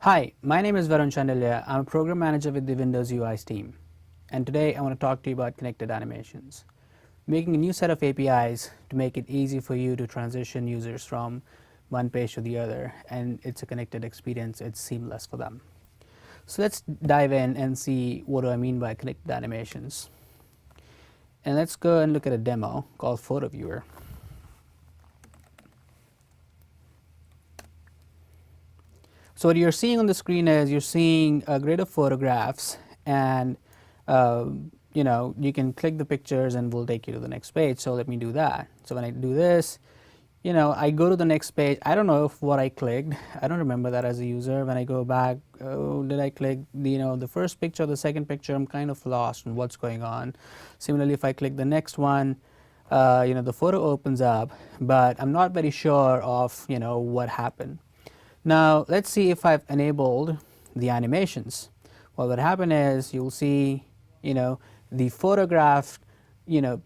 Hi, my name is Varun Chandelier. I'm a program manager with the Windows UI's team. And today I want to talk to you about connected animations. Making a new set of APIs to make it easy for you to transition users from one page to the other, and it's a connected experience, it's seamless for them. So let's dive in and see what do I mean by connected animations. And let's go and look at a demo called Photo Viewer. So what you're seeing on the screen is you're seeing a grid of photographs, and you can click the pictures and we'll take you to the next page. So let me do that. So when I do this, I go to the next page. I don't know if what I clicked. I don't remember that as a user. When I go back, oh, did I click the first picture or the second picture? I'm kind of lost on what's going on. Similarly, if I click the next one, the photo opens up, but I'm not very sure of what happened. Now let's see if I've enabled the animations. Well, what happened is you'll see the photograph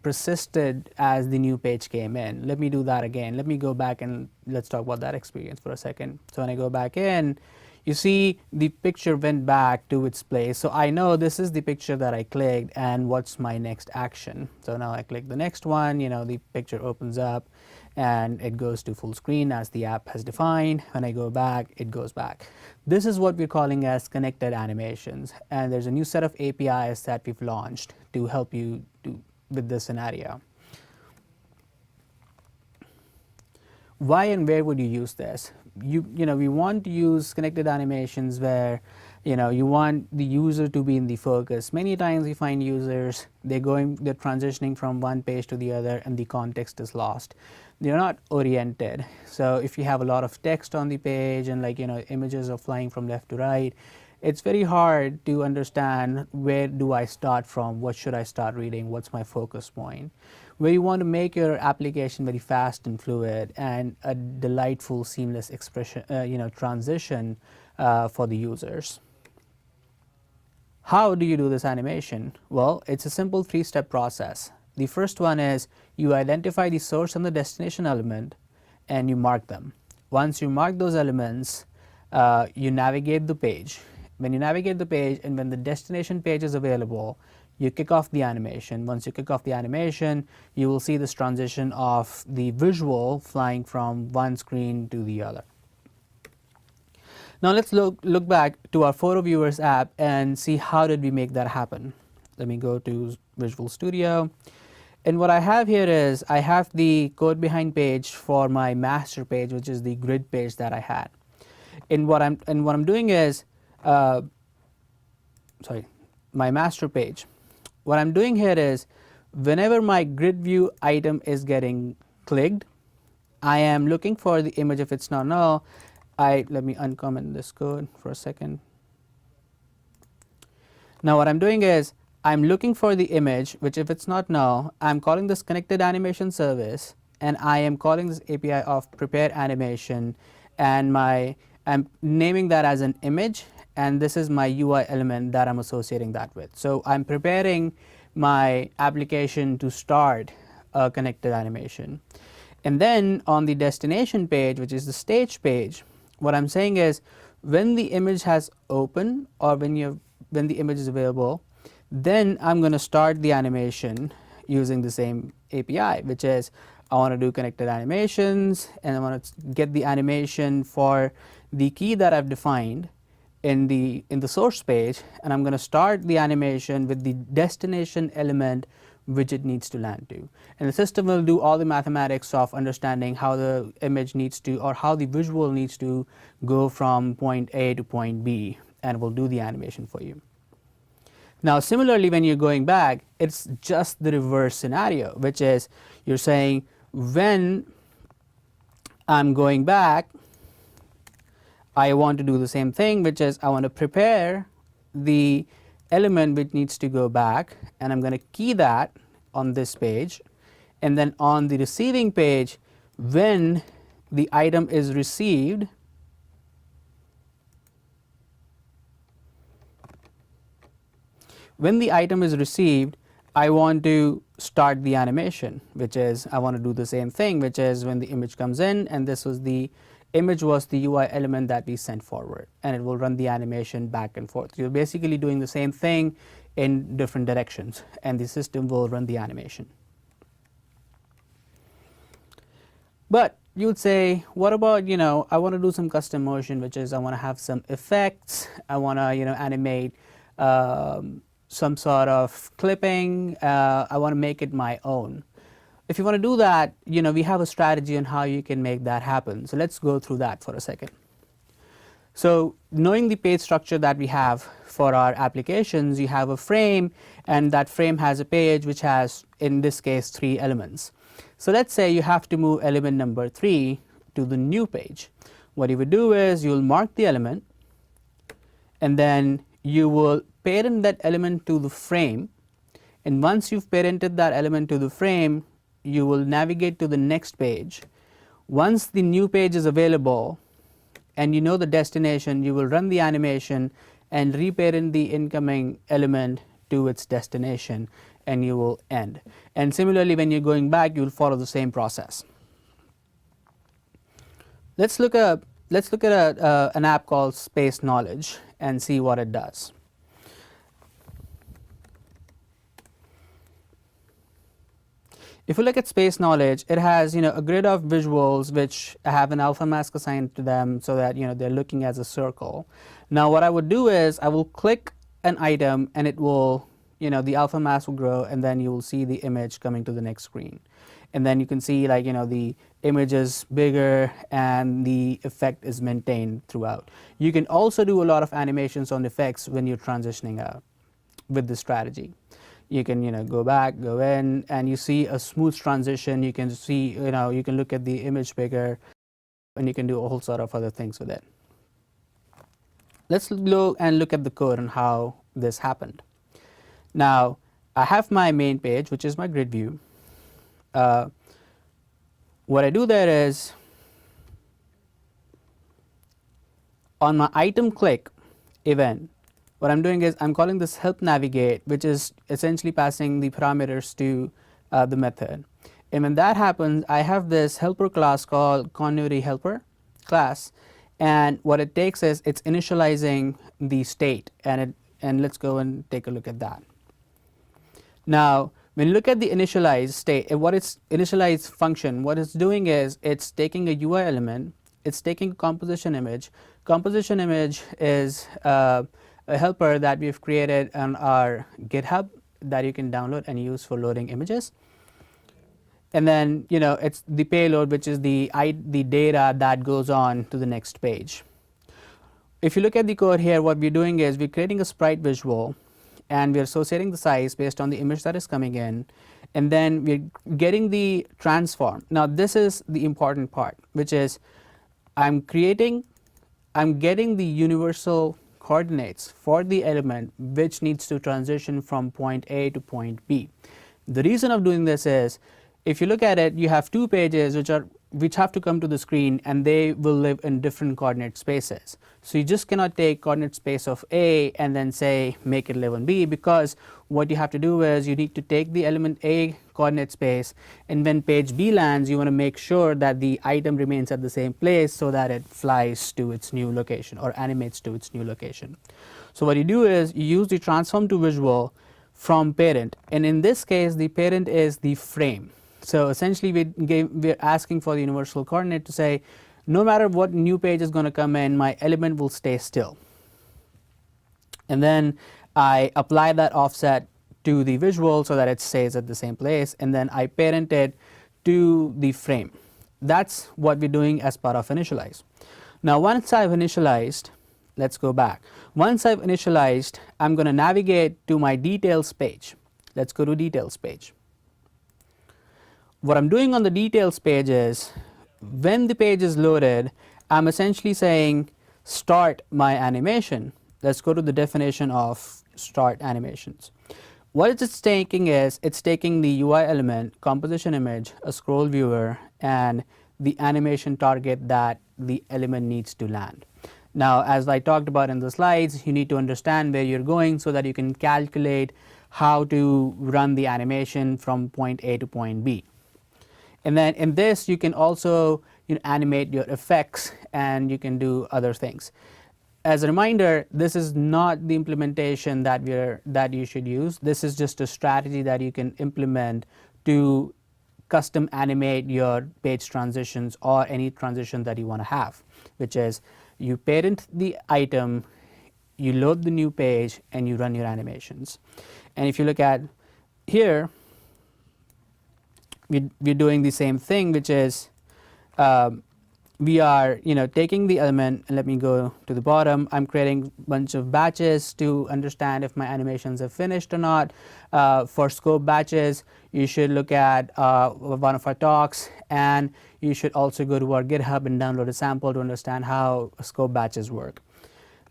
persisted as the new page came in. Let me do that again. Let me go back and let's talk about that experience for a second. So when I go back in, you see the picture went back to its place. So I know this is the picture that I clicked and what's my next action. So now I click the next one, the picture opens up and it goes to full screen as the app has defined. When I go back, it goes back. This is what we're calling as connected animations, and there's a new set of APIs that we've launched to help you with this scenario. Why and where would you use this? We want to use connected animations where you want the user to be in the focus. Many times we find users, they're transitioning from one page to the other and the context is lost. They're not oriented. So if you have a lot of text on the page and images are flying from left to right, it's very hard to understand where do I start from, what should I start reading, what's my focus point. Where you want to make your application very fast and fluid and a delightful seamless transition for the users. How do you do this animation? Well, it's a simple three-step process. The first one is you identify the source and the destination element and you mark them. Once you mark those elements, you navigate the page. When you navigate the page and when the destination page is available, you kick off the animation. Once you kick off the animation, you will see this transition of the visual flying from one screen to the other. Now let's look back to our Photo Viewers app and see how did we make that happen. Let me go to Visual Studio. And what I have here is I have the code behind page for my master page, which is the grid page that I had. And what I'm doing is, my master page. What I'm doing here is whenever my grid view item is getting clicked, I am looking for the image. If it's not null, let me uncomment this code for a second. Now what I'm doing is I'm looking for the image, which if it's not null, I'm calling this connected animation service and I am calling this API of prepare animation, and I'm naming that as an image, and this is my UI element that I'm associating that with. So I'm preparing my application to start a connected animation. And then on the destination page, which is the stage page, what I'm saying is when the image has opened or when the image is available, then I'm going to start the animation using the same API, which is I want to do connected animations and I want to get the animation for the key that I've defined in the source page, and I'm going to start the animation with the destination element which it needs to land to. And the system will do all the mathematics of understanding how the image needs to, or how the visual needs to go from point A to point B, and will do the animation for you. Now similarly, when you're going back, it's just the reverse scenario, which is you're saying when I'm going back, I want to do the same thing, which is I want to prepare the element which needs to go back, and I'm going to key that on this page, and then on the receiving page, when the item is received, I want to start the animation, which is I want to do the same thing, which is when the image comes in, and this was the image was the UI element that we sent forward, and it will run the animation back and forth. You're basically doing the same thing in different directions, and the system will run the animation. But you would say, what about, I want to do some custom motion, which is I want to have some effects, I want to, animate some sort of clipping, I want to make it my own. If you want to do that, we have a strategy on how you can make that happen. So let's go through that for a second. So knowing the page structure that we have for our applications, you have a frame, and that frame has a page which has, in this case, 3 elements. So let's say you have to move element number 3 to the new page. What you would do is you'll mark the element, and then you will parent that element to the frame, and once you've parented that element to the frame, you will navigate to the next page. Once the new page is available and you know the destination, you will run the animation and reparent the incoming element to its destination, and you will end. And similarly, when you're going back, you will follow the same process. Let's look at an app called Space Knowledge and see what it does. If you look at Space Knowledge, it has a grid of visuals which have an alpha mask assigned to them, so that they're looking as a circle. Now what I would do is I will click an item, and it will the alpha mask will grow, and then you will see the image coming to the next screen. And then you can see the image is bigger and the effect is maintained throughout. You can also do a lot of animations on effects when you're transitioning out with this strategy. You can go back, go in, and you see a smooth transition. You can see you can look at the image bigger, and you can do a whole sort of other things with it. Let's look at the code and how this happened. Now I have my main page, which is my grid view. What I do there is, on my item click event, what I'm doing is I'm calling this help navigate, which is essentially passing the parameters to the method. And when that happens, I have this helper class called continuity helper class, and what it takes is it's initializing the state, and let's go and take a look at that. Now when you look at the initialize state, what its initialize function, what it's doing is it's taking a UI element, it's taking a composition image. Composition image is a helper that we've created on our GitHub that you can download and use for loading images. And then it's the payload, which is the data that goes on to the next page. If you look at the code here, what we're doing is we're creating a sprite visual, and we're associating the size based on the image that is coming in, and then we're getting the transform. Now this is the important part, which is I'm getting the universal coordinates for the element which needs to transition from point A to point B. The reason of doing this is, if you look at it, you have 2 pages which have to come to the screen, and they will live in different coordinate spaces. So you just cannot take coordinate space of A and then say make it live on B, because what you have to do is you need to take the element A coordinate space, and when page B lands, you want to make sure that the item remains at the same place so that it flies to its new location or animates to its new location. So what you do is you use the transform to visual from parent, and in this case the parent is the frame. So essentially we're asking for the universal coordinate to say, no matter what new page is going to come in, my element will stay still. And then I apply that offset to the visual so that it stays at the same place, and then I parent it to the frame. That's what we're doing as part of initialize. Now once I've initialized, let's go back. Once I've initialized, I'm going to navigate to my details page. Let's go to details page. What I'm doing on the details page is, when the page is loaded, I'm essentially saying start my animation. Let's go to the definition of start animations. What it's taking is, it's taking the UI element, composition image, a scroll viewer, and the animation target that the element needs to land. Now as I talked about in the slides, you need to understand where you're going so that you can calculate how to run the animation from point A to point B. And then in this, you can also animate your effects, and you can do other things. As a reminder, this is not the implementation that you should use. This is just a strategy that you can implement to custom animate your page transitions or any transition that you want to have, which is you parent the item, you load the new page, and you run your animations. And if you look at here, we're doing the same thing, which is we are taking the element, and let me go to the bottom. I'm creating a bunch of batches to understand if my animations have finished or not. For scope batches, you should look at one of our talks, and you should also go to our GitHub and download a sample to understand how scope batches work.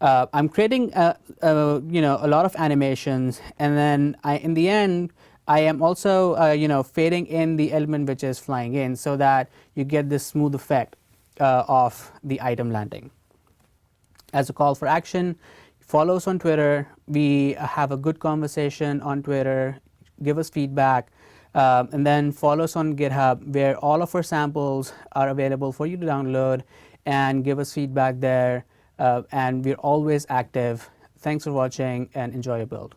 I'm creating a lot of animations, and then in the end I am also fading in the element which is flying in, so that you get this smooth effect of the item landing. As a call for action, follow us on Twitter. We have a good conversation on Twitter. Give us feedback, and then follow us on GitHub, where all of our samples are available for you to download, and give us feedback there. And we're always active. Thanks for watching, and enjoy your build.